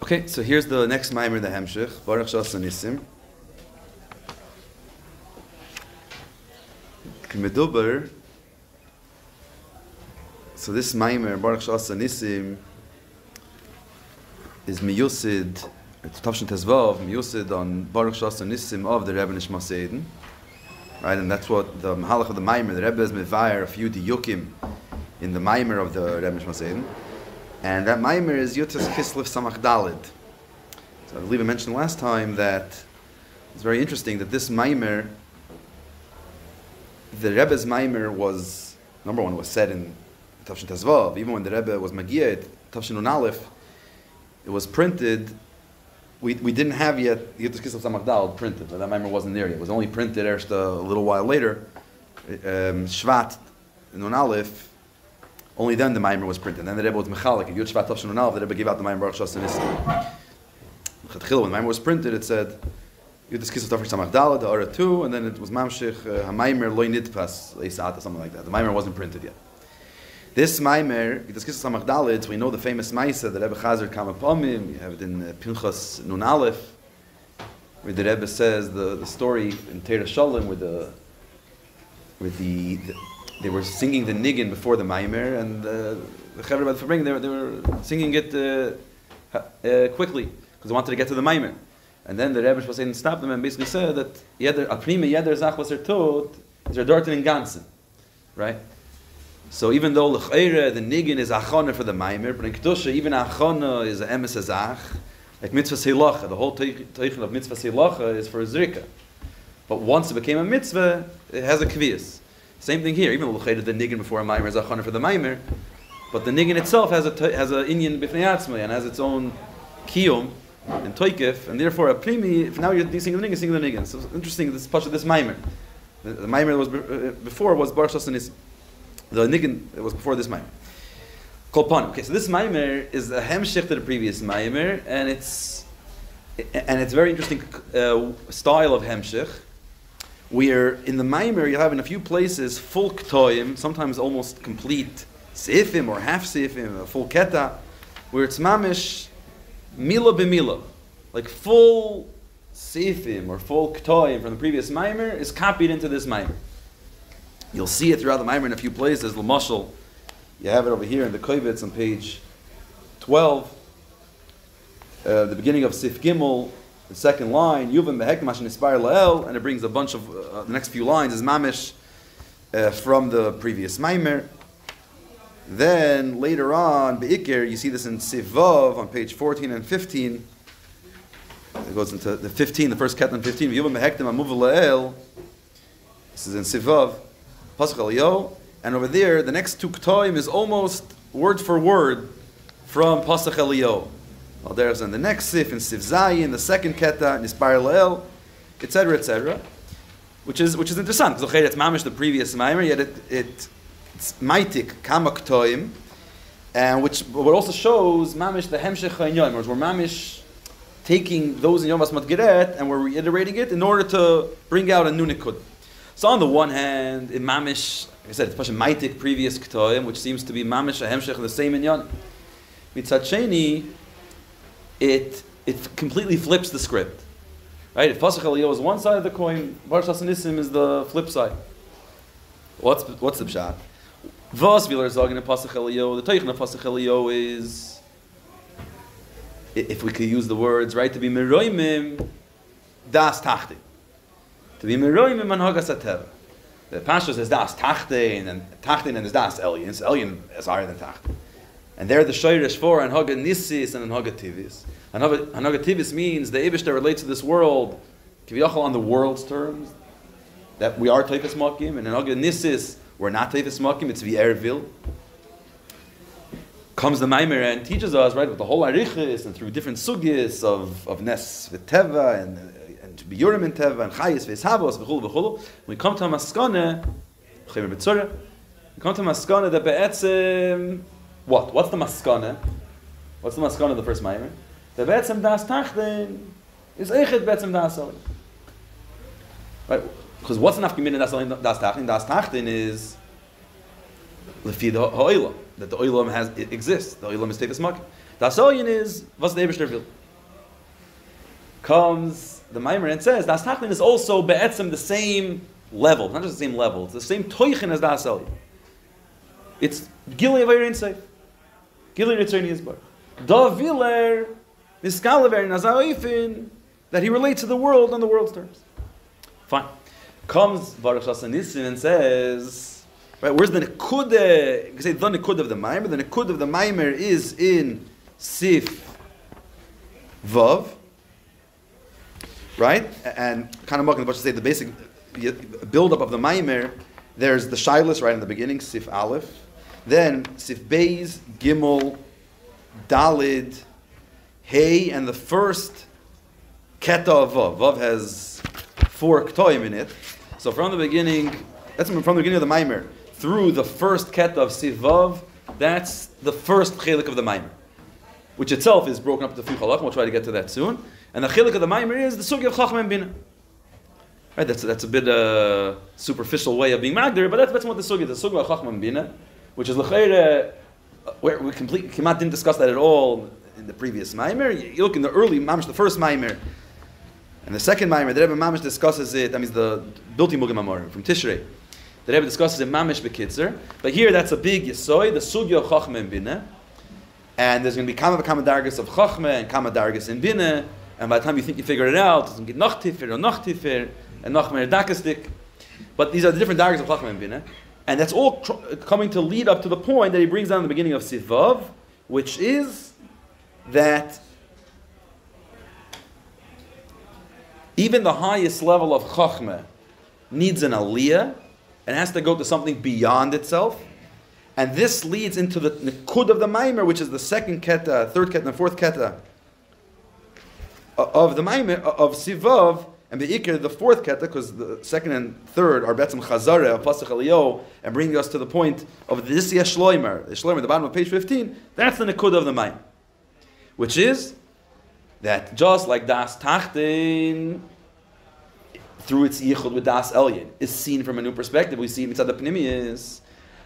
Okay, so here's the next Maimer, the Hemshech, Baruch Shas Nissim. Meduber. So this Maimer, Baruch Shas Nissim, is miyusid, it's Tavshin Tezvav, miyusid on Baruch Shas Nissim of the Rebbe Nishmas Eden. Right, and that's what the Mahalach of the Maimer, the Rebbe is mevayer a few diyukim in the Maimer of the Rebbe Nishmas Eden. And that Maimer is Yutas Kislev Samach Dalid. So I believe I mentioned last time that it's very interesting that this Maimer, the Rebbe's Maimer was, number one, was said in Tavshin Tezvav. Even when the Rebbe was Magiyah, Tavshin Nun Aleph, it was printed. We didn't have yet Yutas Kislev Samach Dalid printed. That Maimer wasn't there yet. It was only printed a little while later. Shvat Nun Aleph. Only then the Maimer was printed. Then the Rebbe was Mechalik. Yud Shvat Tavshin Nun Aleph, the Rebbe gave out the Maimer Baruch Shas Nissim. When the Maimer was printed, it said Yudas Kislev Tavshin Samach Dalid, the Ara 2, and then it was Mamshich HaMaimer Loi Nidpas Leisat or something like that. The Maimer wasn't printed yet. This Maimer, Yudas Kislev Samach Dalid, we know the famous Maisa, the Rebbe Chazer Kama Pomim. You have it in Pinchas Nun Aleph, where the Rebbe says the story in Teira Shalom where they were singing the niggin before the Maimer, and the Chaver Bad they were singing it quickly because they wanted to get to the Maimer. And then the Rebbe was saying stop them and basically said that a prima yeder zach was tot is dorten in ganzen, right? So even though l'chayre the niggin is achana for the Maimer, but in kedusha even achana is a emes zach, like mitzvah seilacha. The whole teichen of mitzvah seilacha is for a zrika, but once it became a mitzvah, it has a kviyas. Same thing here. Even though the niggin before a Maimer is achana for the Maimer, but the niggin itself has a inyan b'fnei atzmai and has its own kiyum and toikif, and therefore a primi. If now you're singing the niggin, So it's interesting. This part of this Maimer, the Maimer that was before was Baruch Shas Nissim. The niggin that was before this Maimer. Kolpan. Okay, so this Maimer is a hemshich to the previous Maimer, and it's very interesting style of hemshich. Where in the Maimer you have in a few places full k'toyim, sometimes almost complete seifim or half seifim, a full keta, where it's mamish mila b'mila, like full seifim or full k'toyim from the previous Maimer is copied into this Maimer. You'll see it throughout the Maimer in a few places. L'mashal, you have it over here in the Kovetz on page 12, the beginning of Sif Gimel. The second line, Yuvim behek mashin ispire lael, and it brings a bunch of the next few lines is mamish from the previous Maimer. Then later on, beikir, you see this in Sivav on page 14 and 15. It goes into the 15, the first ket on 15. Yuvim behektim amuv lael. This is in Sivav, pasuk aliyo, and over there, the next two k'toim is almost word for word from pasuk aliyo. Well, there's in the next sif, in Sif Zayin, the second keta, in Ispire Lael, etc., which is interesting because it's mamish the previous Maimer, yet it's maitik kamak toim, and which what also shows mamish the hemshech ha'inyoim, where we're mamish taking those in Yom Hasmat Geret and we're reiterating it in order to bring out a new nikud. So on the one hand, in mamish, like I said, it's pasha maitik previous k'toim, which seems to be mamish a hemshech in the same inyan. Mitzad sheni, it completely flips the script, right? If Pasach Eliyah is one side of the coin, Baruch Shas Nissim is the flip side. What's the pshat? Vos viler zagen in Pasach Eliyah. The teichen of Pasach Eliyah is, if we could use the words right, to be meroimim das tachtin, to be meroimim manhagas ateva. The Pasha says das tachtin and is das elyon. So elyon is higher than tachtin. And there the shayrish for and haga nisis and haga tivis. And haga tivis means the Eibush that relates to this world, kiviyachal on the world's terms, that we are teifes makim, and in haga nisis we're not teifes makim. It's v'ervil. Comes the Maimer and teaches us right with the whole arichis and through different sugis of nes v'teva and to be yurim in teva and chayis v'eshavos v'chulu v'chulu. We come to a maskana, chaymer b'tzura. We come to a maskana that be'etzem. What's the maskana? What's the maskana of the first Maimer? The be'etzem das tachtin is eichet be'etzem das elyon. Right? Because what's the nafkamin in das elyon das tachtin? Das tachtin is lefi the ha'olam, that the olam exists. The olam is teifes makim. Das Elyon is was the Eibishter will. Comes the Maimer and says Das Tachtin is also be'etzem the same level, not just the same level. It's the same toichin as Das Elyon. It's Gilei Avayir Insef. Gilei Ritzoni Yisbar. Da Viler Niskalaver Nazaifin that he relates to the world on the world's terms. Fine. Comes Baruch Shas Nisim and says, right, where's the Nekudah? You can say the Nekudah of the Maimer. The Nekudah of the Maimer is in Sif Vav. Right? And kind of about to say the basic build-up of the Maimer. There's the Shilas right in the beginning, Sif Aleph. Then Sif Beis, Gimel, Dalid, Hey, and the first Keta of Vav. Vav has 4 Ktoim in it. So from the beginning, that's from the beginning of the Maimer, through the first Keta of Sif Vav, that's the first Chelik of the Maimer, which itself is broken up into 3 Chalach. We'll try to get to that soon. And the Chelik of the Maimer is the Sugi of Chacham and Bina. Right, that's a bit superficial way of being Magdir, but that's what the Sugi is. The Sugi of Chacham and Bina, which is L'cheire, where we completely didn't discuss that at all in the previous Maimer. You look in the early Mamish, the first Maimer, and the second Maimer, the Rebbe Mamish discusses it, that means the Bilti Mugim Amorim from Tishrei. The Rebbe discusses it Mamish Bekitzer, but here that's a big Yesoy, the Sugi of Chacham and Bina, and there's going to be Kama Dargis of Chachma and Kama Dargis in Bina, and by the time you think you figured it out, it's going to get Noch Tifir or Noch Tifir, and Noch Mer Dakastik. But these are the different Dargis of Chachma and Bina. And that's all coming to lead up to the point that he brings down in the beginning of Sivav, which is that even the highest level of Chachma needs an Aliyah and has to go to something beyond itself. And this leads into the Nikud of the Maimer, which is the second Keta, third Keta, and fourth Keta of the Maimer, of Sivav, and the Ikr, the fourth Keta, because the second and third are Betzim Chazara, of Pasach Eliyahu, and bringing us to the point of the Isya Shloimer, the Shloimer, the bottom of page 15, that's the Nikud of the Maimer, which is that just like Das Tachtin, through its Yichud with Das Elyon, is seen from a new perspective. We see Mitzad HaPnimiyos,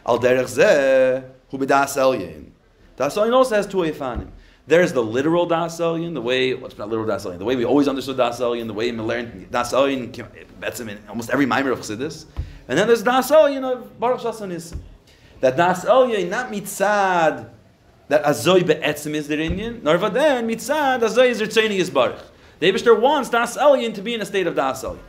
Al Derech Zeh, Hu B'Das Elyon. Das Elyon also has 2 Ifanim. There's the literal Das Elyon, the way, what's not literal Das Elyon, the way we always understood Das Elyon, the way we learned Das Elyon, that's in almost every Maimer of Chassidus. And then there's Das Elyon of Baruch Shas Nisim. That Das Elyon, not Mitzad, that Azoy Be'etzim is the Inyan, nor Vaden, Mitzad, Azoy is Ritzoni Yisbarach. The Eibishter wants Das Elyon to be in a state of Das Elyon.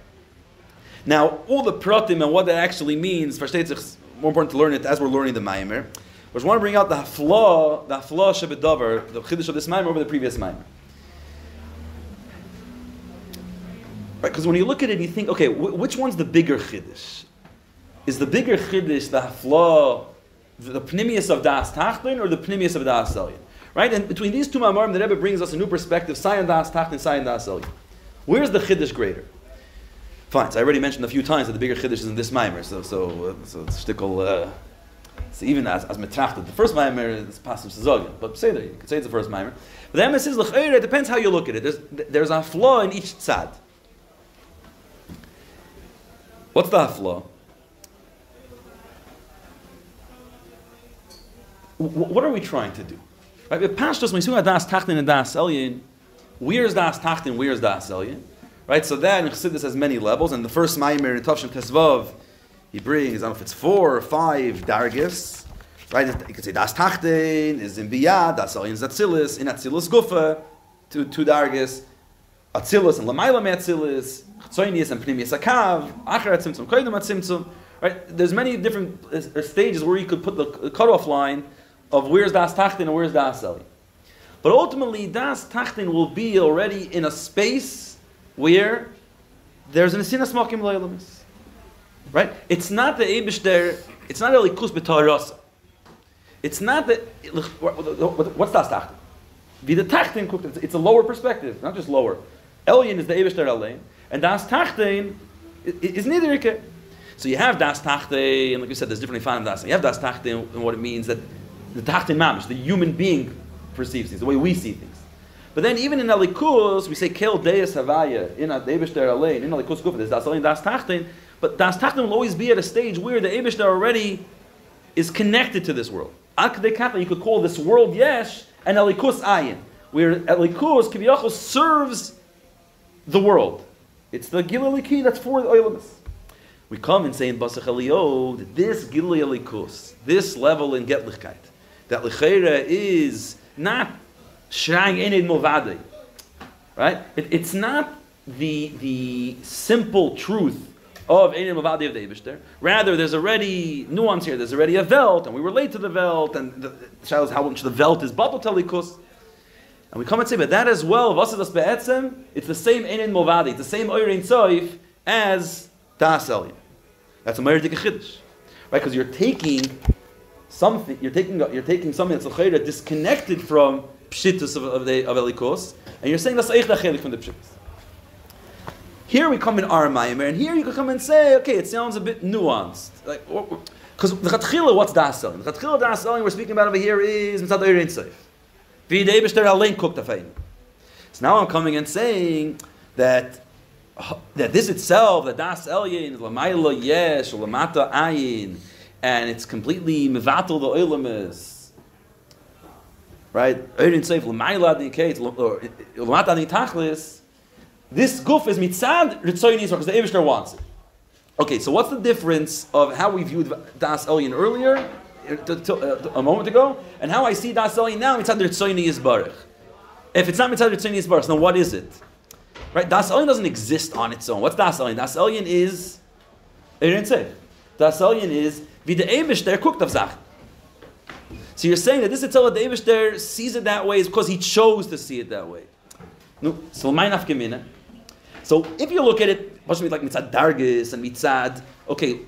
Now, all the pratim and what that actually means, for states, it's more important to learn it as we're learning the Maimer. I just want to bring out the hafla shebedavar, the chiddush of this Maimer over the previous Maimer. Right, because when you look at it, you think, okay, which one's the bigger chiddush? Is the bigger chiddush the hafla, the pnimius of Das Tachtin, or the pnimius of Das Elyon? Right, and between these two Maimarim, the Rebbe brings us a new perspective: Sayan Das Tachtin, Sayan Das Elyon. Where's the chiddush greater? Fine. So I already mentioned a few times that the bigger chiddush is in this Maimer. So it's shtickle. So even as metrachted, the first Maimer is passive Sazogin, but say that you could say it's the first Maimer. But the Emes is l'chayr. It depends how you look at it. There's a flaw in each tzad. What's the flaw? What are we trying to do? Right? The Pashtos when you see Das Tachtin and Das Elyon, where's Das Tachtin? Where's Das Elyon? Right. So that in Chassidus has many levels, and the first Maimer in Tavshin Tesvav, he brings, I don't know if it's 4 or 5 dargis, right? You could say Das Tachtin is in Biyah, Das Elyon is Atzilus, in Atzilus Gufa, 2 dargis, Atzilus and Lamayla Me'atzilus, Chatzoynius and Pnimius Akav, Achar Atzimtzum, Koydem Atzimtzum, right? There's many different stages where you could put the cutoff line of where's Das Tachtin and where's Das Elyon. But ultimately, Das Tachtin will be already in a space where there's an Esinas Makim Lo'elamis. Right? It's not the Eibishter, it's not really Kus B'Torasa. It's not the, what's Das Tachtin? Wie the Tachtin cooked, it's a lower perspective, not just lower. Elyon is the Eibishter Alein, and Das Tachtin is neither. So you have Das Tachtin, and like we said, there's different Ifanim of Das. You have Das Tachtin, and what it means that the Tachtin Mamish, the human being perceives things, the way we see things. But then even in Alikus, we say Kel Deis Havaya, in the Eibishter Alein, in Alikus Kufa, there's Das Elyon, Das Tachtin, but Das Tachtin will always be at a stage where the Eibishter already is connected to this world. Al Kadei Kata, you could call this world Yesh, and Elikus Ayin, where Elikus Kiviyachos serves the world. It's the Gilui Eliki that's for the Oilamis. We come and say in Basach Elio that this Gilui Elikus, this level in Getlichkeit, that L'cheira is not Shrang Enid Movadei, right? It's not the simple truth of Enid Movadei of the Eibishter. Rather, there's already nuance here. There's already a Velt, and we relate to the Velt, and the shadows how much the Velt is Batal Telikus. And we come and say, but that as well, Vasadas Be'etzem, it's the same Enid Movadei, it's the same Oirein Tzoif as Das Elyon. That's a Meir Dike Chiddush, right? Because you're taking something that's l'chayra disconnected from pshitus of Elikos, and you're saying that's eich dachelik from the pshitus. Here we come in our maimer, and here you can come and say, okay, it sounds a bit nuanced, like because the chatchila, what's das elin? The chatchila das elin we're speaking about over here is mitzad oirein seif. V'yidei b'shter alein cooked afein. So now I'm coming and saying that this itself, the das elyin, lamayla yesh, lamata ayin, and it's completely mevatel the oilamis, right? Oirin seif lamayla adikate or lamata aditachlis. This guf is mitzad ritzoynis because the Eibishter wants it. Okay, so what's the difference of how we viewed das elyin earlier, a moment ago, and how I see das elyin now? Mitzad ritzoyni yisbarach. If it's not mitzad ritzoyni yisbarach, then what is it? Right, Das Elyon doesn't exist on its own. What's Das Elyon? Das Elyon is Erein Seif. Das Elyon is wie the Eibishter cooked of Zach. So you're saying that this itself, the Eibishter sees it that way is because he chose to see it that way. No, so So if you look at it, like mitzad dargis and mitzad, okay,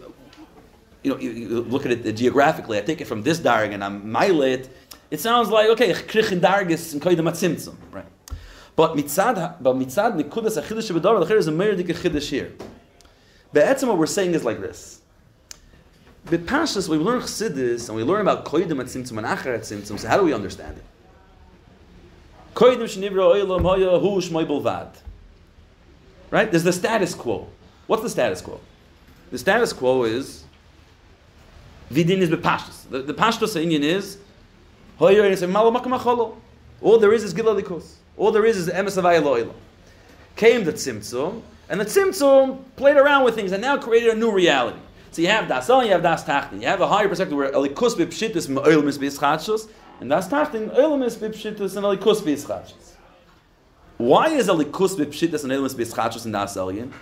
you look at it geographically. I take it from this darg and I'm mailet. It sounds like okay, krichin dargis and koydem atzimtzum, right? But mitzad nikudas achidush b'dor, there is a meirdik achidush here. Be'etzem, what we're saying is like this. B'pashas, we learn chassidus and we learn about koydem atzimtzum and achar atzimtzum. So how do we understand it? Koydem shenivra oilam hoya hu shmoi bulvad. Right? There's the status quo. What's the status quo? The status quo is vidin is b'pashas. The pashtos inyan is hoya and say malo makam acholo. All there is gilal likus. All there is the emes of Ayel. Came the Tzimtzum, and the Tzimtzum played around with things and now created a new reality. So you have Das Elyon, you have Das Tachtin. You have a higher perspective where Elikus b'pshitus m'oilmis b'yischatshus, and Das Tachtin, oilmis b'pshitus and Elikus b'yischatshus. Why is Elikus b'pshitus and oilmis b'yischatshus in Das Elyon?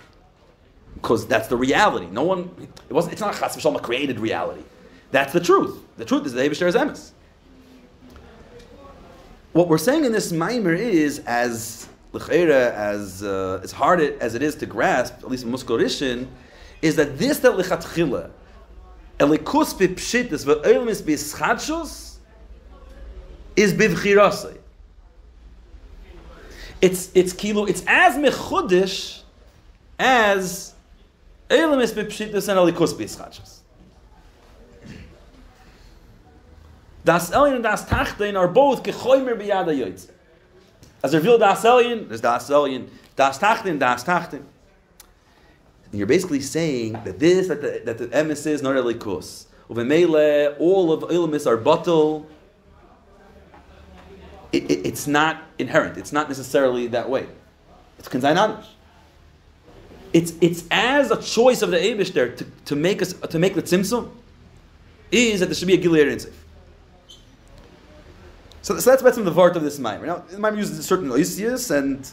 Because that's the reality. It's not Chas v'shalom a created reality. That's the truth. The truth is the Eibishter's emes. What we're saying in this maimer is, as l'cheira, as hard as it is to grasp, at least in Muskorishin, is that this that lechatchila, elikus b'pshitus v'oilmis b'yischadshus, is b'vchirasei. It's as mechudish as oilmis b'pshitus and elikus b'yischadshus. Das Elyon and Das Tachtein are both gechoymer b'yad ha'yoytze. As revealed Das Elyon, there's Das Elyon, Das Tachtein, Das Tachtein. And you're basically saying that that the emes is not elikus. Uvemele, all of ilmis are batal. It's not inherent. It's not necessarily that way. It's konzaynanish. It's as a choice of the Eibishter to make the tzimtzum is that there should be a Gilui Erein Seif. So that's the vart of this maimer. Now, the maimer uses certain oisius and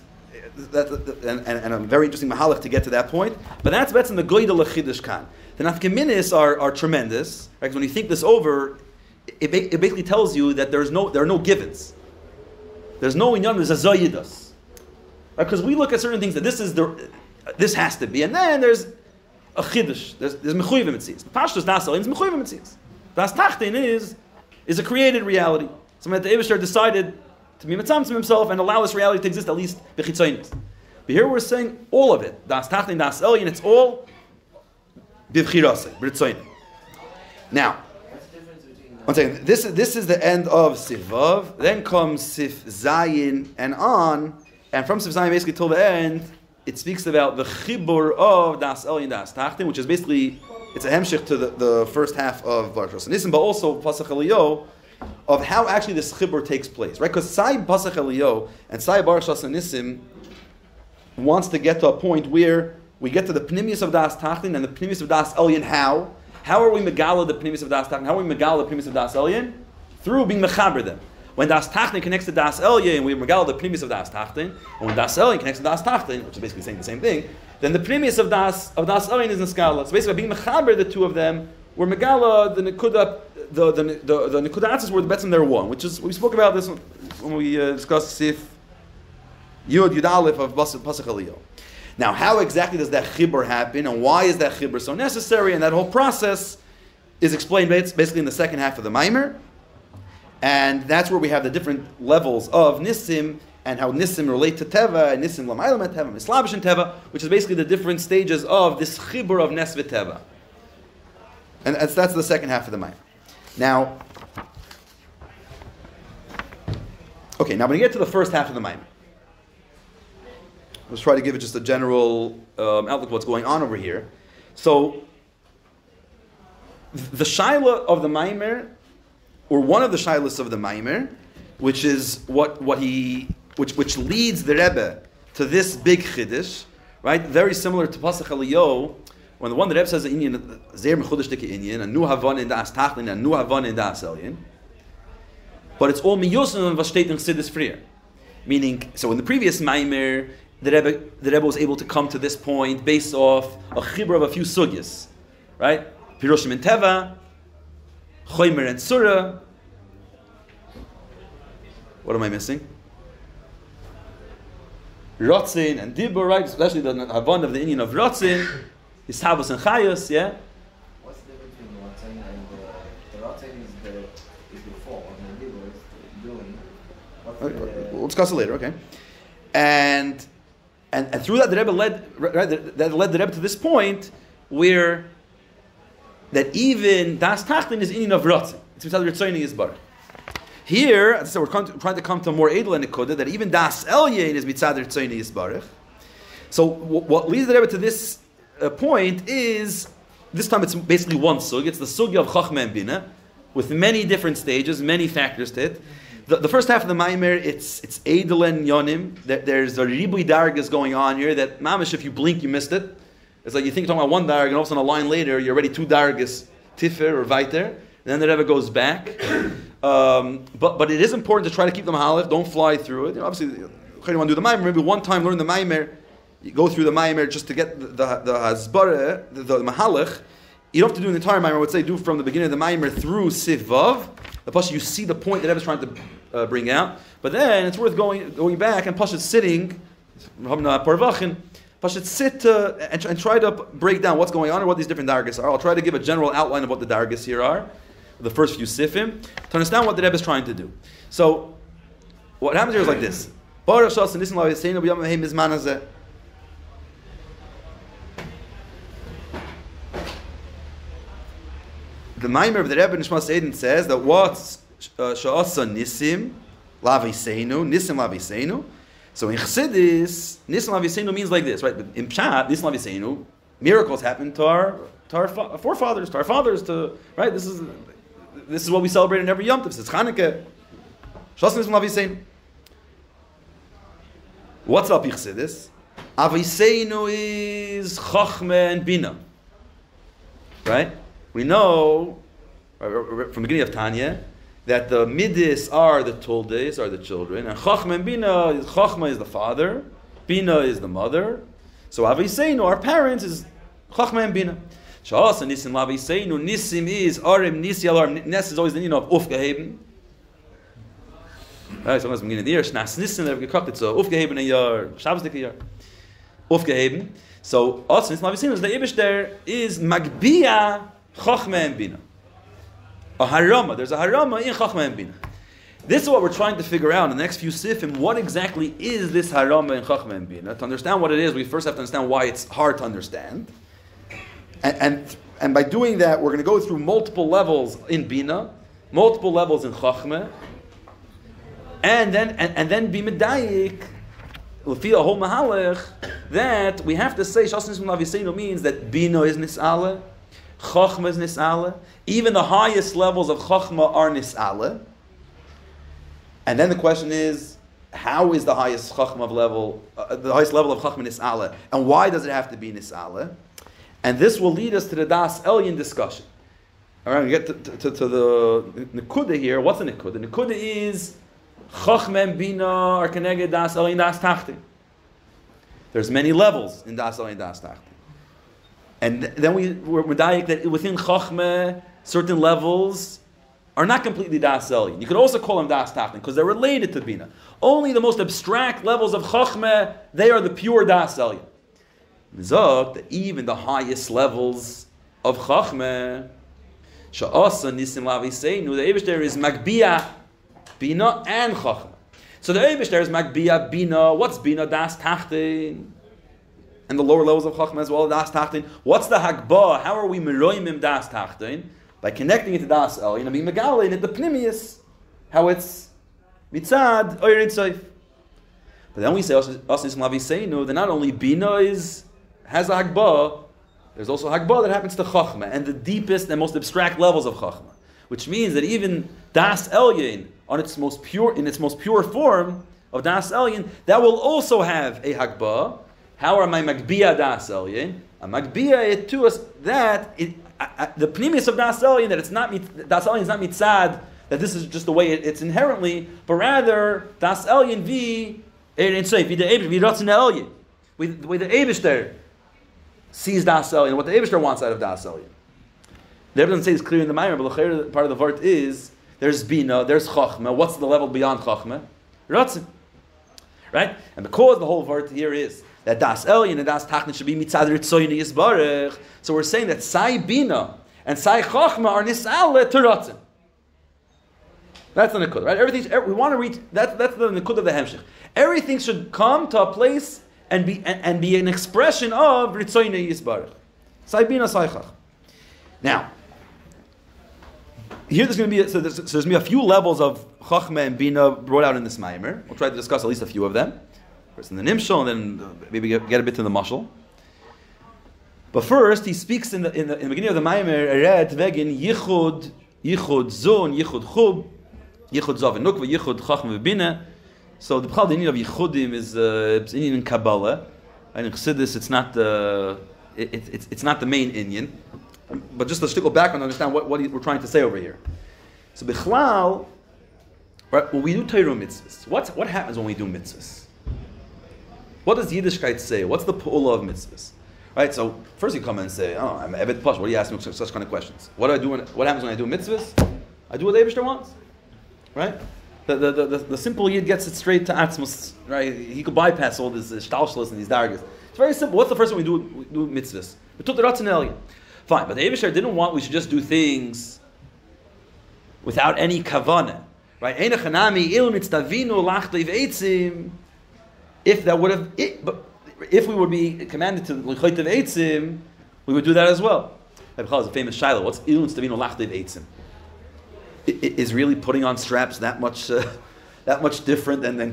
a very interesting mahalach to get to that point. But that's in the goydel lechidush kan. The nafkeminis are tremendous. Right? 'Cause when you think this over, it basically tells you that there are no givens. There's no inyan. There's a zayidas. Because we look at certain things that this has to be, and then there's a chidush. There's mechuyvim mitzias. Pashtus das elyon is mechuyvim mitzias. Das tachtein is a created reality. Something that the Eibishter decided to be mitzamtzim himself and allow this reality to exist at least b'chitzoynis. But here we're saying all of it. Das Tachtin, Das Elyon, it's all b'vchirasei, b'ritzoynis. Now, one second. This is the end of Sif Vav. Then comes Sif Zayin and on. And from Sif Zayin basically till the end, it speaks about the chibur of Das Elyon, Das Tachtin, which is basically, it's a hemshich to the first half of Baruch Nisim, but also Pasach Eliyahu. of how actually this chibur takes place, right? Because Sai Pasach Eliyahu and Sai Baruch Shas Nissim wants to get to a point where we get to the Pnimius of Das Tachlin and the Pnimius of Das Elyon. How? How are we megala the Pnimius of Das Tachlin? How are we megala the Pnimius of Das Elyon? Through being mechaber them. When Das Tachlin connects to Das Elyon, we megala the Pnimius of Das Tachlin. And when Das Elyon connects to Das Tachlin, which is basically saying the same thing, then the Pnimius of Das Elyon is in Skala. So basically, being mechaber the two of them, we're megala the Nekuda, the Nekuda Atzis where the Betzim they're one, which is, we spoke about this when we discussed Sif Yud Aleph of Pasach Eliyahu. Now, how exactly does that chibur happen, and why is that chibur so necessary? And that whole process is explained basically in the second half of the Maimer, and that's where we have the different levels of Nissim and how Nissim relate to Teva, and Nissim Lamaylam Teva, Mislabish and Teva, which is basically the different stages of this chibur of Nes v'Teva. And that's the second half of the Maimer. Now, okay, now when we get to the first half of the Maimer, let's try to give it just a general outlook of what's going on over here. So, the shaila of the Maimer, or one of the shailas of the Maimer, which is which leads the Rebbe to this big chiddush, right? Very similar to Pasach Eliyahu, when the one that Rebbe says Inyan Zeir Mechudesh Dike Inyan, a new Havan in Das Tachlin, a new Havan in Das Elyon, but it's all miyusim and vashteit in Chassidus Frier. Meaning, so in the previous Maimer, the Rebbe was able to come to this point based off a chibur of a few sugyas, right? Pirushim and Teva, Choymer and Surah. What am I missing? Rotzin and Dibur, right? Especially the Havan of the Indian of Rotzin, Yishabos and Chayos, yeah? What's the difference between Rotzin and the Rotzin is before, and the Dibur is doing? We'll discuss it later, okay? And through that, the Rebbe led the Rebbe to this point where that even Das Tachlin is Inyan of Rotzin. It's Mitzad Ritzoyni Yisbarach. Here, as I said, we're trying to come to a more edel and nekuda that even Das Elyon is Mitzad Ritzoyni Yisbarach. So what leads the Rebbe to this point is, this time it's basically one sug. It's the sugya of Chachma and Bina, with many different stages, many factors to it. The first half of the Maimer, it's Edel and Yonim. There's a Ribui Dargas going on here that, mamish, if you blink, you missed it. It's like you think you're talking about one Darg, and all of a sudden a line later, you're already two Dargas, Tifer or Vaiter. And then the Rebbe goes back. But it is important to try to keep the Mahalif. Don't fly through it. Obviously, you want to do the Maimer. Maybe one time learn the Maimer. You go through the Maimer just to get the Hasbara, the Mahalach. You don't have to do the entire Maimer. I would say do from the beginning of the Maimer through Sif Vav. The Pasha, you see the point that Rebbe is trying to bring out. But then it's worth going back and Pasha sitting, Pasha sit and try to break down what's going on or what these different dargas are. I'll try to give a general outline of what the dargas here are, the first few sifim, to understand what the Rebbe is trying to do. So, what happens here is like this. Baruch Shas and Nisim Laviseinu b'yom ha'hem mizman hazeh. The Maimer of the Rebbe Nishmas Eden says that what's Sha'asa Nisim Laviseinu, Nisim Laviseinu. So in Chassidus, Nisim Laviseinu means like this, right? But in Pshat, Nisim Laviseinu, miracles happen to our forefathers, to our fathers, right? This is what we celebrate in every Yom Tov. It's Chanukah. Sha'asa Nisim Laviseinu. What's up in Chassidus? Aviseinu is Chachma and Bina, right? We know from the beginning of Tanya that the midis are the toldes, are the children, and Chachma and Bina, Chachma is the father, Bina is the mother. So Aviseinu, our parents, is Chachma and Bina. Sha'asa Nisim Laviseinu, Nisim is Arim Nisi Alar. Nes is always the name of Ufgeheben. Right, so I'm beginning of the year, Shnas Nisim, they've gekocht it, so Ufgeheben a year, Shabbos dik a year. Ufgeheben. So also Nisim Laviseinu, the Ibish there is Magbia Chachma and Bina. A harama. There's a harama in Chachma and Bina. This is what we're trying to figure out in the next few sifim. What exactly is this harama in Chachma and Bina? To understand what it is, we first have to understand why it's hard to understand. And by doing that, we're going to go through multiple levels in Bina, multiple levels in Chachma, and then be medayik, l'fi a whole mahalech, that we have to say Shas Nisim Laviseinu means that Bina is nis'ala, Chachma is nis'ala. Even the highest levels of Chachma are nis'ala. And then the question is, how is the highest chachma level, the highest level of chachma nis'ala, and why does it have to be nis'ala? And this will lead us to the Das Elyon discussion. All right, we get to the nekuda here. What's the nekuda? The nekuda is chachma and bina are keneged Das Elyon Das Tachtin. There's many levels in Das Elyon Das Tachtin. And then we're medayik that within chachma, certain levels are not completely Das Elyon. You could also call them Das Tachtin because they're related to bina. Only the most abstract levels of chachma, they are the pure Das Elyon. Mizok, that even the highest levels of chachma, sha'asa nisim laviseinu, the Eibishter is magbia bina and chachma. So the Eibishter is magbia bina. What's bina? Das Tachtin. And the lower levels of chachma as well, Das Tachtin. What's the hagbah? How are we meroimim Das Tachtin? By connecting it to Das Elyon and being megalin at the pnimius, how it's mitzad oyer itzaif. But then we say also nisim laviseinu that not only bina has a hagbah, there's also hagbah that happens to chachma and the deepest and most abstract levels of chachma, which means that even Das Elyon, in its most pure form of Das Elyon, that will also have a hagbah. How are my magbia Das Elyon? A magbia it to us that the pnimius of Das Elyon, that it's not Das Elyon is not mitzad, that this is just the way it's inherently, but rather Das Elyon vi ein seif vi the ratzon Elyon, with the way the Eibishter sees Das Elyon, what the Eibishter wants out of Das Elyon. The evidence says clear in the Maimer, but the part of the vart is there's bina, there's chachma. What's the level beyond chachma? Ratzon, right? And because the whole vart here is that Das Elyon and Das Tachtin should be mitzad ritzoyni yisbarech, so we're saying that Sai Bina and Sai Chachma are nis'ale to Ratzon. That's the Nekuda, right? We want to reach, that's the Nekuda of the Hemshech. Everything should come to a place and be an expression of ritzoyni yisbarech. Sai Bina, Sai Chachma. Now, here there's going to be there's going to be a few levels of Chachma and Bina brought out in this Maimer. We'll try to discuss at least a few of them. First in the Nimshal, and then maybe get a bit to the Mashal. But first, he speaks in the beginning of the Maimer, Ered Vegin Yichud Zon, Yichud Chub, Yichud Zav and Nukva, Yichud Chachma V'Bina. So the B'chal Dinin of Yichudim is in Kabbalah, and in Chassidus it's not the main Inyan. But just let's go back and understand what we're trying to say over here. So B'chlal, right, when we do Torah mitzvahs, what happens when we do mitzvahs? What does Yiddishkeit say? What's the pu'ula of mitzvahs? Right, so first you come and say, oh, I'm Evet Pash, what do you ask me such kind of questions? What do I do? What happens when I do mitzvahs? I do what the Eibishter wants. Right? The simple Yid gets it straight to Atzmus, right? He could bypass all this shtalshlis and these dargas. It's very simple. What's the first thing we do mitzvahs? We took the Ratzon Elyon. Fine, but the Eibishter didn't want we should just do things without any kavanah. Right? Eina chanami il mitztavinu lachtiv eitzim. If we would be commanded to l'choytev eitzim, we would do that as well. It's a famous shaila. What's ilun stavino lachtev eitzim? Is really putting on straps that much different than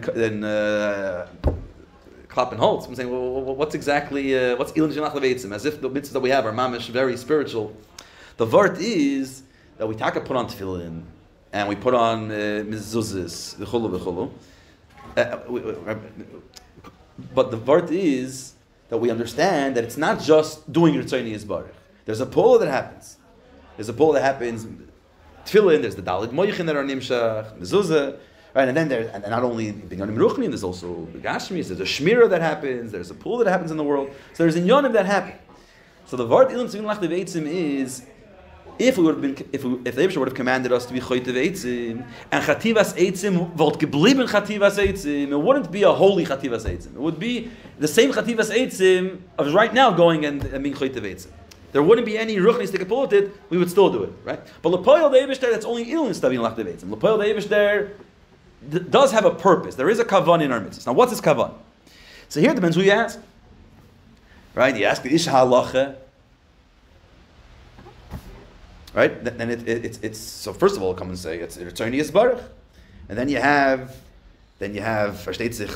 Klap and Holtz? I'm saying, well, what's exactly what's ilun lachtev eitzim? As if the mitzvahs that we have are mamish very spiritual. The vart is that we taka put on tefillin and we put on mezuzahs v'chulu v'chulu. But the vart is that we understand that it's not just doing Ritzoyni Yisbarech. There's a pu'ula that happens. Tefillin, there's the Daled Moichin that are Nimshach, Mezuzah, right? And then and not only Binyanim Ruchnin, there's also the Gashmis, there's a Shmira that happens, there's a pu'ula that happens in the world. So there's Inyanim that happen. So the vart Ilum Tzivin Lachdev Eitzim is if the Eibishter would have commanded us to be Choytev Eitzim, and Chativas Eitzim volt geblieben Chativas Eitzim, it wouldn't be a holy Chativas Eitzim. It would be the same Chativas Eitzim of right now going and being Choytev Eitzim. There wouldn't be any Ruchnis to pull it, we would still do it, right? But L'poyel the Eibishter, that's only Ilin Stavin Lachdev Eitzim. L'poyel the Eibishter does have a purpose. There is a kavan in our mitzvahs. Now what's this kavan? So here depends who you ask. Right? You ask the Ish HaHalacha. Right? Then it's so first of all come and say it's Ritzoyni Yisbarech. And then you have versteht sich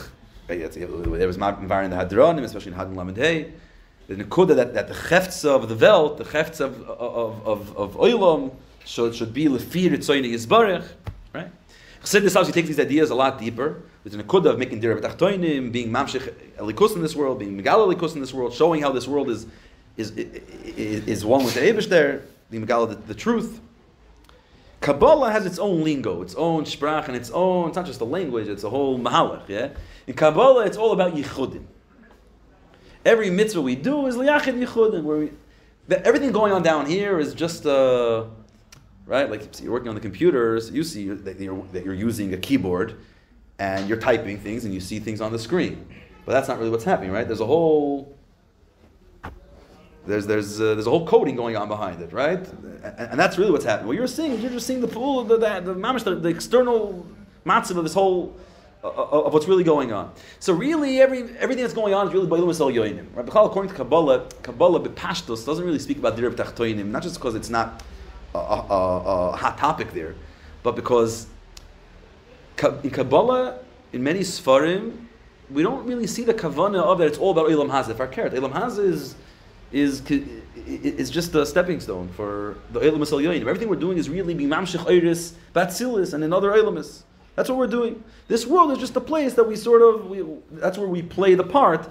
there was Mavar in the Hadronim, especially in Hadron Lamed Hey, the Nekuda that the Chefts of the Welt, the Chefts of Olam should be Lefi Ritzoyni Yisbarech. Right? Chassidus obviously takes these ideas a lot deeper. There's an akudah of making dira b'tachtoinim, being mamshich elikus in this world, being megal elikus in this world, showing how this world is one with the Eibush there, being megal the truth. Kabbalah has its own lingo, its own sprach, and it's not just a language, it's a whole mahalach, yeah? In Kabbalah, it's all about yichudim. Every mitzvah we do is liyachid yichudim, everything going on down here is just, right? Like, you're working on the computers, you see that you're using a keyboard, and you're typing things, and you see things on the screen. But that's not really what's happening, right? There's a whole coding going on behind it, right? And that's really what's happening. What you're seeing is you're just seeing the pool, the external matzah of this whole of what's really going on. So really, everything that's going on is really b'ilum esel yoinim. Right? According to Kabbalah b'pashtos doesn't really speak about dirib tachtoinim, not just because it's not a hot topic there, but because in Kabbalah, in many Sfarim, we don't really see the kavanah of that. It's all about Eilam Hazeh. Eilam Hazeh is just a stepping stone for the Eilam Esel Yoinim. Everything we're doing is really being Mamshech Eiris, Batzilis, and another Eilamis. That's what we're doing. This world is just a place that that's where we play the part,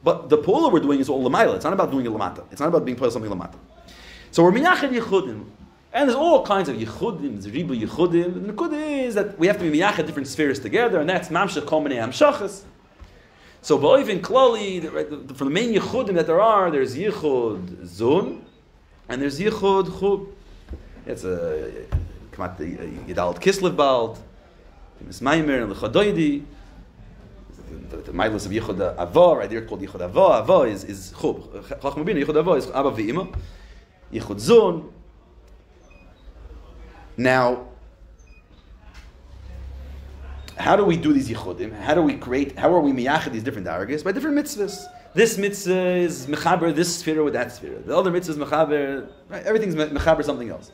but the pula we're doing is all Lamaila. It's not about doing Lamata. It's not about being playing something Lamata. So we're Miyachid Yechudim. And there's all kinds of Yechudim, Zeriba Yechudim. And the good is that we have to be Miyachid different spheres together, and that's Mamshech Kol Minei Hamshachas. So, Ba'oivin Klali, from the main Yechudim that there are, there's Yechud Zun, and there's Yechud Chub. It's a Yedalad Kislev Bald, Ms. Maimer and Lechadoidi, the Mailas of Yechud Ava, right there called Yechud Ava. Ava is Chub. Chacham Bina, Yechud Ava is Abba V'ima. Yechud Zun. Now, how do we do these yichudim? How are we miyachid these different daragas? By different mitzvahs. This mitzvah is mechaber this sphere with that sphere. The other mitzvah is mechaber, right? Everything's mechaber something else.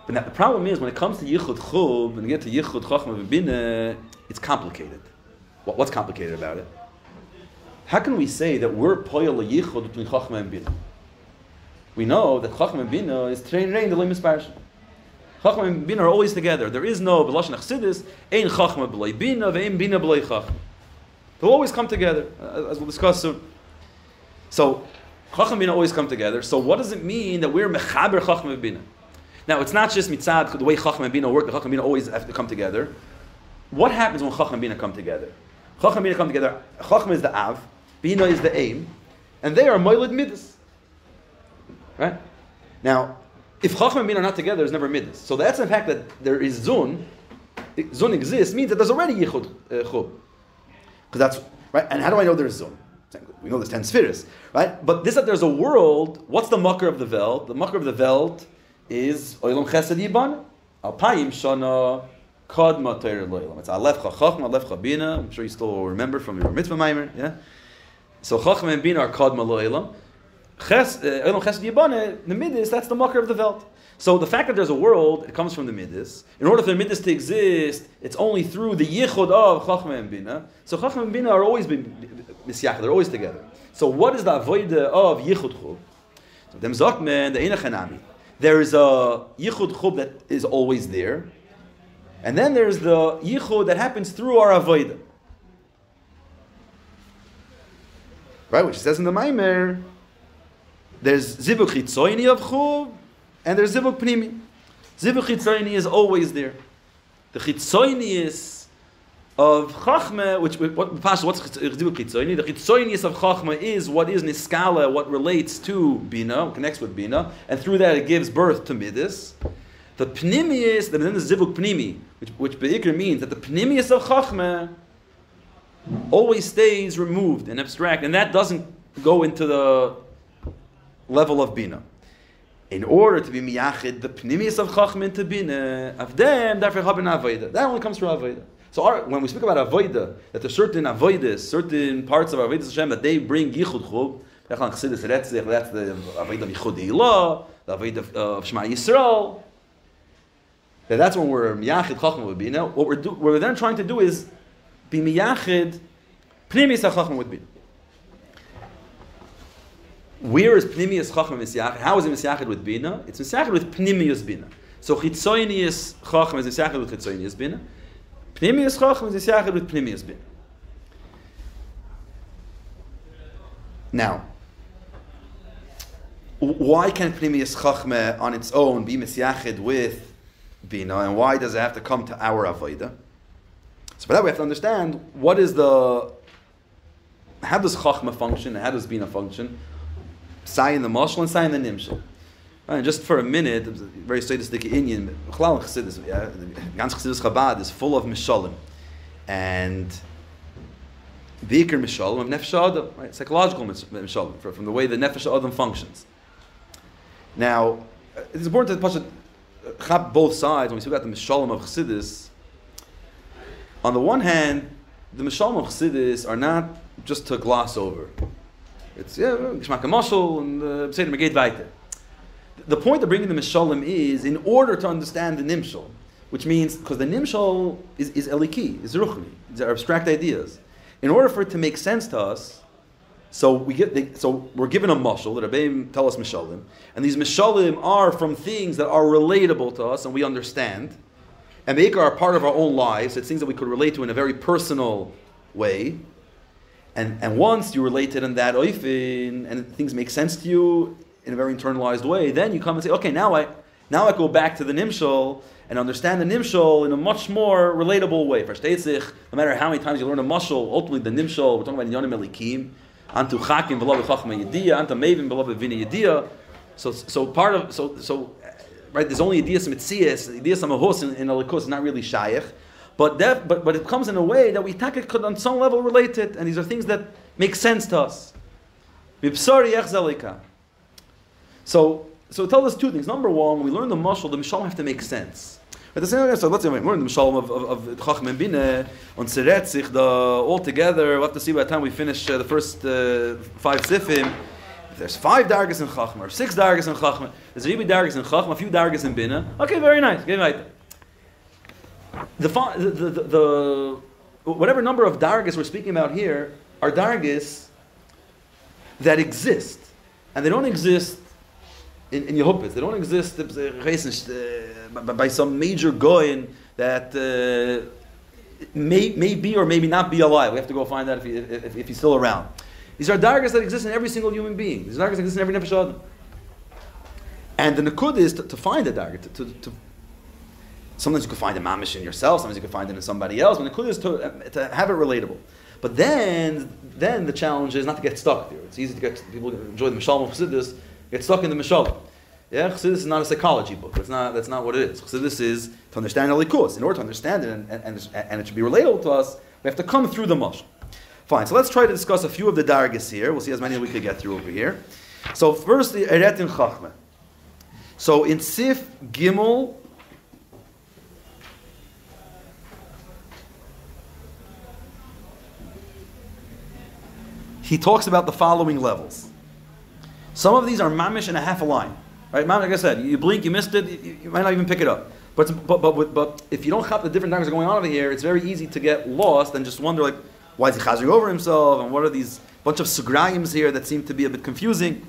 But now, the problem is, when it comes to yichud chub, and you get to yichud chachma v'bina, it's complicated. What's complicated about it? How can we say that we're poyel a yichud between chachma and bina? We know that chachma and bina is trein rein the loy misparsha. Chachma and Bina are always together. There is no B'lashon Chassidus, ein Chachma b'lei Bina, ve'ein Bina b'lei Chachma. They'll always come together, as we'll discuss soon. So, Chachma and Bina always come together. So what does it mean that we're Mechaber Chachma and Bina? Now, it's not just mitzad, the way Chachma and Bina work, the Chachma and Bina always have to come together. What happens when Chachma and Bina come together? Chachma and Bina come together, Chachma is the Av, Bina is the Aim, and they are Moiled Midas. Right? Now, if Chachma and Bina are not together, there's never Midas. So that's the fact that there is Zun exists, means that there's already Yichud Chub. Because that's, right? And how do I know there's Zun? We know there's 10 spheres, right? But this that there's a world, what's the mucker of the Welt? The mucker of the Welt is Oilam Chesed Yiban, Alpayim Shana, Kadma Teir Loilam. It's Alefcha Chachma, Alefcha Bina. I'm sure you still remember from your mitzvah maimer, yeah? So Chachma and Bina are Kadma Loilam. Oilam Chesed Yiban, the Midas, that's the mucker of the Welt. So the fact that there's a world, it comes from the Midas. In order for the Midas to exist, it's only through the Yichud of Chachma and Bina. So Chachma and Bina are always misyach, they're always together. So what is the avodah of Yichud Chub? So dem Zokmen, the Eina Chanami. There is a Yichud Chub that is always there. And then there's the Yichud that happens through our avodah. Right, which says in the Maimer, there's Zivuk Chitzoyni of Chub, and there's Zivuk Pnimi. Zivuk Chitzoyni is always there. The Chitzoyni of Chachma, what's Zivuk Chitzoyni? The Chitzoyni of Chachma is what is Niskala, what relates to Bina, connects with Bina, and through that it gives birth to Midas. The Pnimius, then the Zivuk Pnimi, which Be'ikr means that the Pnimius of Chachma always stays removed and abstract, and that doesn't go into the level of Bina. In order to be miyachid, the pnimius of Chachma into Bina, of them, therefore haben avodah. That only comes through avodah. So when we speak about avodah, that there's certain avodas, certain parts of avodas Hashem that they bring yichud chub. That's the avodah of yichud ilah, the avodah of Shema Yisrael. That's when we're miyachid Chachma with Bina. What we're then trying to do is be miyachid pnimius of Chachma with Bina. Where is Pnimius Chachma Misyachid? How is it Misyachid with Bina? It's Misyachid with Pnimius Bina. So Chitzoynius Chachma is Misyachid with Chitzoynius Bina. Pnimius Chachma is Yachid with Pnimius Bina. Now, why can't Pnimius Chachma on its own be Misyachid with Bina, and why does it have to come to our Avodah? So for that we have to understand how does Chachma function and how does Bina function? Sai in the Mashal and Sai in the Nimshal. And just for a minute, very sadistic Indian, Chalal Chassidus, Gans Chassidus Chabad is full of Mishalim. And Beikar Mishalim of Nefesh Adam, right? Psychological Mishalim, from the way the Nefesh Adam functions. Now, it's important to chap both sides when we speak about the Mishalim of Chassidus. On the one hand, the Mishalim of Chassidus are not just to gloss over. It's Gishmak HaMashal and Seder Meged Vaiter. The point of bringing the Mishalim is in order to understand the Nimshal, which means, because the Nimshal is Eliki, is Ruchni, these are abstract ideas. In order for it to make sense to us, so we're given a mashal that Rebbeim tell us Mishalim, and these Mishalim are from things that are relatable to us and we understand, and they are part of our own lives. It's things that we could relate to in a very personal way. And once you relate it in that oifin, and things make sense to you in a very internalized way, then you come and say, okay, now I go back to the Nimshal and understand the Nimshal in a much more relatable way. No matter how many times you learn a mashal, ultimately the Nimshal, we're talking about Yonim Elikim, Antu Chakim Beloved Chachma Yediyah, Anta Mevim Beloved Vina Yediyah. Right, there's only Yediyas Mitzias, Yediyas Amahos in Alikos is not really Shaykh. But it comes in a way that we could on some level relate it, and these are things that make sense to us. So tell us two things. Number one, when we learn the mashal have to make sense. At the same time, so let's say we learn the mashal of Chacham and Bina on Seretzich, all together. We'll have to see by the time we finish the first 5 sifim. If there's 5 dargas in Chacham or 6 dargas in Chacham, there's 3 dargas in Chacham, a few dargas in Bina. Okay, very nice. Get right. The whatever number of dargas we're speaking about here are dargas that exist, and they don't exist in Yehuppis. They don't exist by some major goyin that may be or maybe not be alive. We have to go find out if he's still around. These are dargas that exist in every single human being. These dargas exist in every nefesh adam. And the nakud is to find a darga. Sometimes you can find a mamish in yourself. Sometimes you can find it in somebody else. But the nakud is to have it relatable. But then the challenge is not to get stuck there. It's easy to get people to enjoy the Mishalim of Chassidus, get stuck in the Mishalim. Yeah, Chassidus is not a psychology book. That's not what it is. Chassidus is to understand Alikus. In order to understand it and it should be relatable to us, we have to come through the Mashal. Fine. So let's try to discuss a few of the dargas here. We'll see as many as we could get through over here. So first, the Eret in Chachma. So in Sif Gimel. He talks about the following levels. Some of these are mamish in a half a line, right? Mamish, like I said, you blink, you missed it, you might not even pick it up. But if you don't have the different dargas going on over here, it's very easy to get lost and just wonder, like, why is he chazing over himself, and what are these bunch of sugrayim here that seem to be a bit confusing?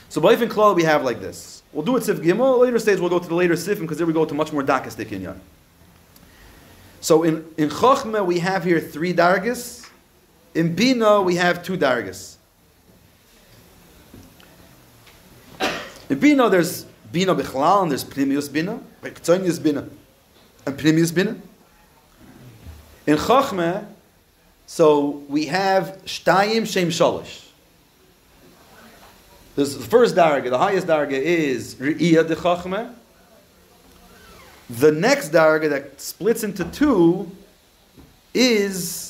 So by in klal we have like this. We'll do it sif gimel. Later stage we'll go to the later sifim because there we go to much more dakastik inyan. So in Chochmah we have here 3 dargas. In Bina, we have 2 dargas. In Bina, there's Bina Bichlal, and there's Pnimius Bina, Ktonius Bina, and Pnimius Bina. In Chachmah, so we have Shtayim Shem Shalish. There's the first darga, the highest darga is Re'iyah de Chachmah. The next darga that splits into 2 is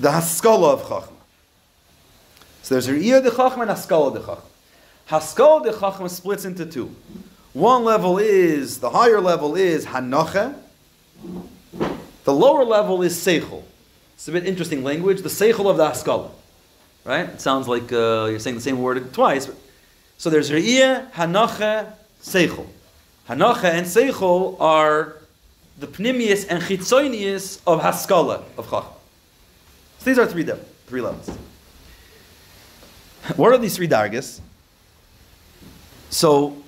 the Haskalah of Chachma. So there's Re'iyah de Chachma and Haskalah de Chachma. Haskalah de Chachma splits into 2. One level is, the higher level is Hanocha. The lower level is Seichel. It's a bit interesting language. The Seichel of the Haskalah. Right? It sounds like you're saying the same word twice. So there's Re'iyah, Hanocha, Seichel. Hanocha and Seichel are the Pnimius and Chitzonius of Haskalah of Chachma. So these are 3 levels. What are these 3 dargas? So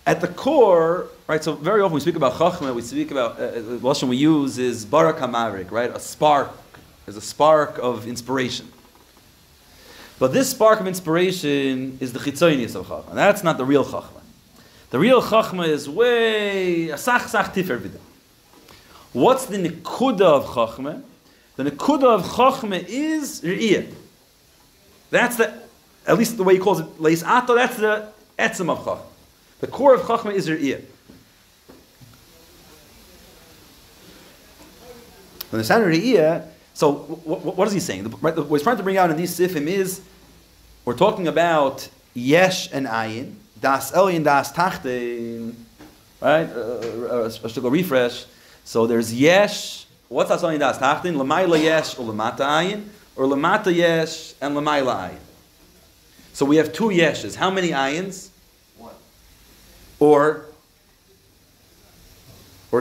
At the core, right, so very often we speak about Chachma, we speak about, the Lashon we use is Barak HaMavrik, right, a spark. There's a spark of inspiration. But this spark of inspiration is the Chitzonius of Chachma. That's not the real Chachma. The real Chachma is way, a sach tifer vida. What's the Nekuda of Chachma? The Nekuda of Chachma is Re'iyah. That's the, at least the way he calls it, Leis Ato, that's the Etzem of Chachma. The core of Chachma is Re'iyah. When the sound of Re'iyah, so what is he saying? What he's trying to bring out in these sifim is, we're talking about Yesh and Ayin, Das Elyon, Das Tachtein, right? Let's go refresh. So there's Yesh, what's Das Elyon, Das Tachtein? L'mayla Yesh or L'mata Ayin, or L'mata Yesh and L'mayla Ayin. So we have two Yeshes. How many Ayins? One. Or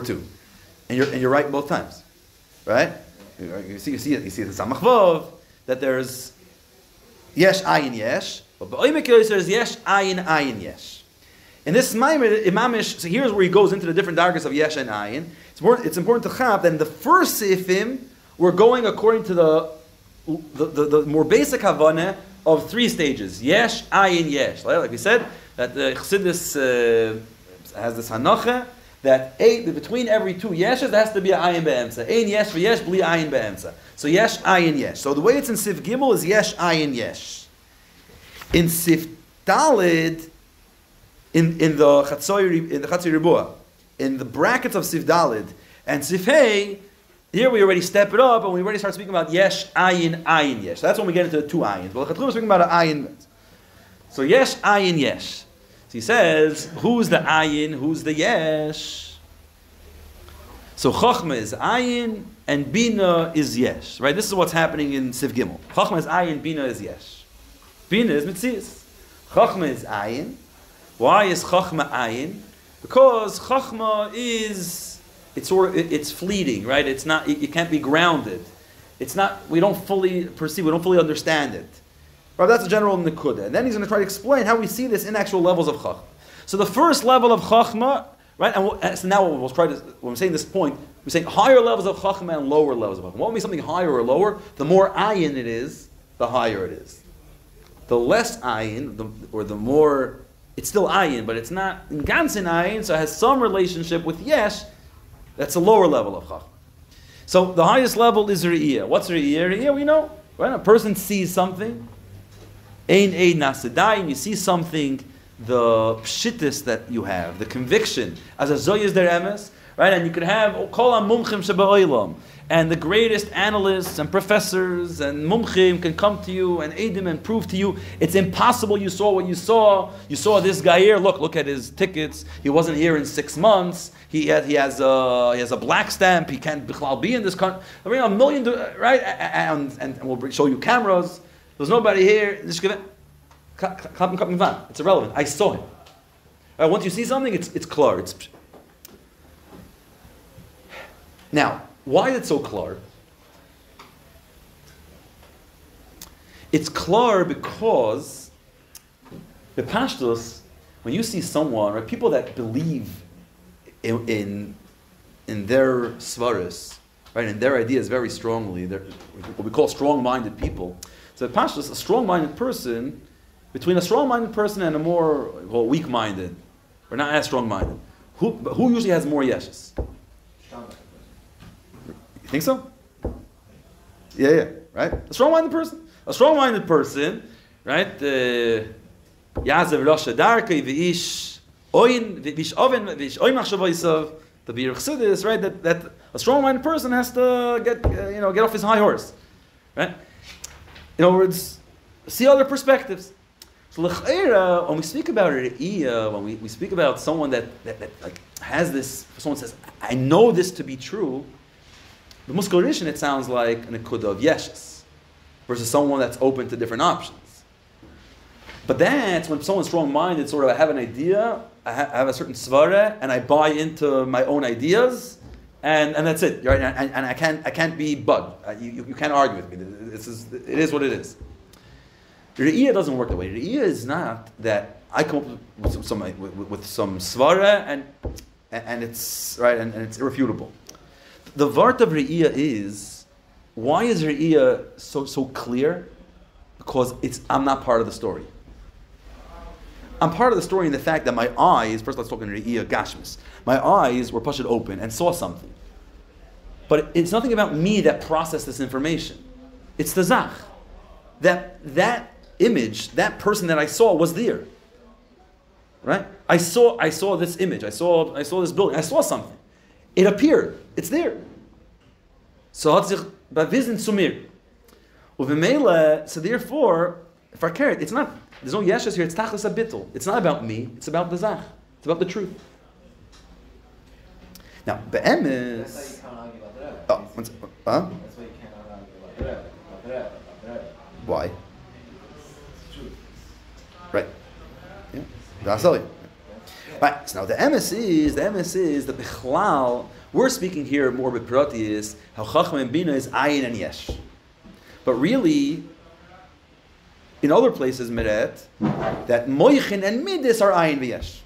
two. And you're right both times. Right? You see the Samach Vav, that there's Yesh Ayin Yesh, but Ba'omek there's Yesh Ayin Yesh. In this Imamish, so here's where he goes into the different dargahs of Yesh and Ayin. It's important to chab that in the first Sifim, we're going according to the more basic Havanah of three stages. Yesh, Ayin, Yesh. Like we said, that the Chassidus has this Hanacha, that between every two Yeshes, there has to be an Ayin Be'emsa. Ein Yesh v'Yesh, bli Ayin Be'emsa. So Yesh, Ayin, Yesh. So the way it's in Sif Gimel is Yesh, Ayin, Yesh. In Sif Dalid, in the Chatzoi Ribua, in the brackets of Sif Dalid, and Sif Hey, here we already step it up, and we already start speaking about Yesh, Ayin, Ayin, Yesh. So that's when we get into the two Ayins. Well, the Chatchum is speaking about an Ayin. So Yesh, Ayin, Yesh. So he says, who's the Ayin, who's the Yesh? So Chachma is Ayin, and Bina is Yesh. Right? This is what's happening in Sif Gimel. Chachma is Ayin, Bina is Yesh. Bina is Metzias. Chachma is Ayin. Why is Chachma Ayin? Because Chachma is, it's fleeting, right? It's not, it can't be grounded. It's not, we don't fully perceive, we don't fully understand it. Right, that's a general Nekuda. And then he's going to try to explain how we see this in actual levels of Chachma. So the first level of Chachma, right, and so now we'll try to, when I'm saying this point, we're saying higher levels of Chachma and lower levels of Chachma. What means something higher or lower? The more ayin it is, the higher it is. The less ayin, or the more, it's still ayin, but it's not in ganzen ayin, so it has some relationship with yesh, that's a lower level of Chachma. So the highest level is Re'iyah. What's Re'iyah? Re'iyah, we know, right? A person sees something, Ein Eid Nasedayim, you see something, the pshittis that you have, the conviction, as a zoy is their emes, right? And you could have kol ha-mumchim sheba'olam, and the greatest analysts and professors and mumchim can come to you and eidim and prove to you it's impossible you saw what you saw. You saw this guy here. Look at his tickets. He wasn't here in 6 months. He has a black stamp. He can't be in this country. I mean, a million, right? And we'll show you cameras. There's nobody here. It's irrelevant. I saw him. Once you see something, it's clear. Now, why is it so clear? It's clear because the pashtus, when you see someone, right, people that believe in their svaris, right, in their ideas very strongly, they're what we call strong-minded people. So the pashtus, a strong-minded person, between a strong-minded person and a more weak-minded, or not as strong-minded, who usually has more yeshes? You think so? Yeah, right? A strong-minded person. A strong-minded person, right? Yazev Rasha Darkei v'ish oin v'ish oven v'ish oin machshavoisav. The Bir Chassidus, right? That a strong-minded person has to get off his high horse, right? In other words, see other perspectives. So l'ch'era, when we speak about Re'iyah, when we speak about someone that like has this, someone says, I know this to be true, the Muskal Rishon, it sounds like an Nekuda of Yeshes, versus someone that's open to different options. But that's when someone's strong-minded, sort of, I have an idea, I have a certain svara, and I buy into my own ideas, and that's it, right? And I can't be bugged. You can't argue with me. It is what it is. Re'iyah doesn't work that way. Re'iyah is not that I come up with some svara and it's right and it's irrefutable. The vart of Re'iyah is, why is Re'iyah so clear? Because I'm not part of the story. I'm part of the story in the fact that my eyes, first let's talk in Re'iyah Gashmis, my eyes were pushed open and saw something. But it's nothing about me that processed this information. It's the Zach. That image, that person that I saw was there. Right? I saw this image. I saw this building. I saw something. It appeared. It's there. So hat sich bewiesen zu mir. So therefore, if I care it, it's not, there's no yeshus here, it's tachlis abitul. It's not about me, it's about the zach. It's about the truth. Now, be'emes... That's why you can't argue about the Rebbe. Oh, one second. Huh? That's why you can't argue about the Rebbe. About the Rebbe. About the Rebbe. Why? It's true. Right. Yeah. That's all. Right. So now the emes is the bichlal. We're speaking here more with Pirati is how Chachma and Bina is ayin and yesh. But really, in other places, Meret, that moichin and midis are ayin v'yesh.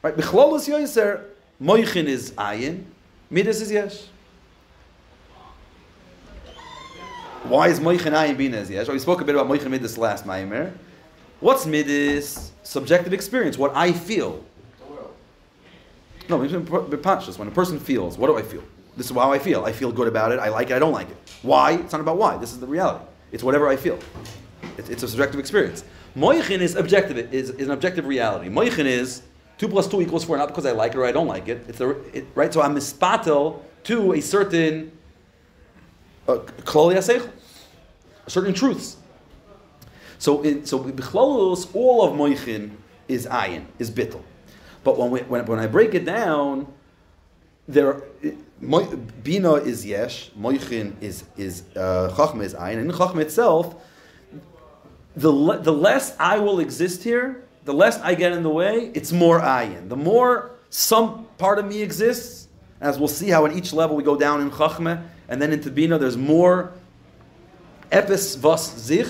Right? Bichlolus yoyser, moichin is ayin, midis is yesh. Why is moichin ayin bina is yesh? Well, we spoke a bit about moichin midis last maimer. What's midis? Subjective experience, what I feel. The world. No, when a person feels, what do I feel? This is how I feel. I feel good about it. I like it. I don't like it. Why? It's not about why. This is the reality. It's whatever I feel. It's a subjective experience. Moichin is objective. Is an objective reality. Moichin is 2 + 2 = 4, not because I like it or I don't like it. Right. So I'm mispatel to a certain klal yasech, certain truths. So b'chlolus, all of moichin is ayin, is bittul. But when I break it down, Bina is yesh, moichin is chachma is ayin, and in chachma itself, the less I will exist here, the less I get in the way, it's more ayin. The more some part of me exists, as we'll see how in each level we go down in chachma, and then into Bina, there's more epis vas zich.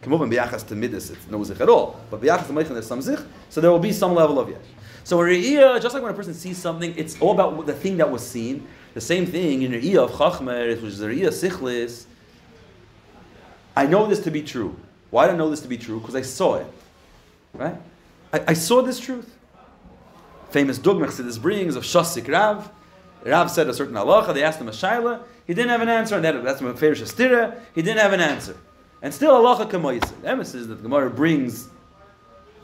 Kemuvan b'yachas to midis, it's no zich at all. But b'yachas to moichin, there's some zich, so there will be some level of yesh. So in Re'iyah, just like when a person sees something, it's all about the thing that was seen. The same thing in Re'iyah of Chachma, which is the Re'iyah Sichlis. I know this to be true. Why do I know this to be true? Because I saw it. Right? I saw this truth. Famous dogma Chassidus brings of Shasik Rav. Rav said a certain halacha, they asked him a shaila, he didn't have an answer, and that's my favorite Shastira, he didn't have an answer. And still halacha kamoyis. The emes is that the Gemara brings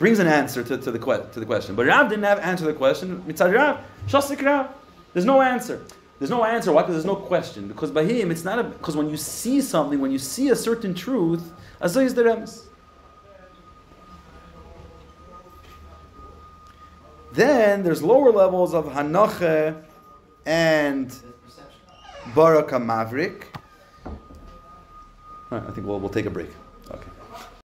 an answer to the question. But Rav didn't have answer to the question. Mitzad Rav, Shasik Rav. There's no answer. There's no answer. Why? Because there's no question. Because by him, it's not because when you see something, when you see a certain truth, azoy is the remes. Then there's lower levels of Hanache and Baraka Mavrik. All right, I think we'll take a break.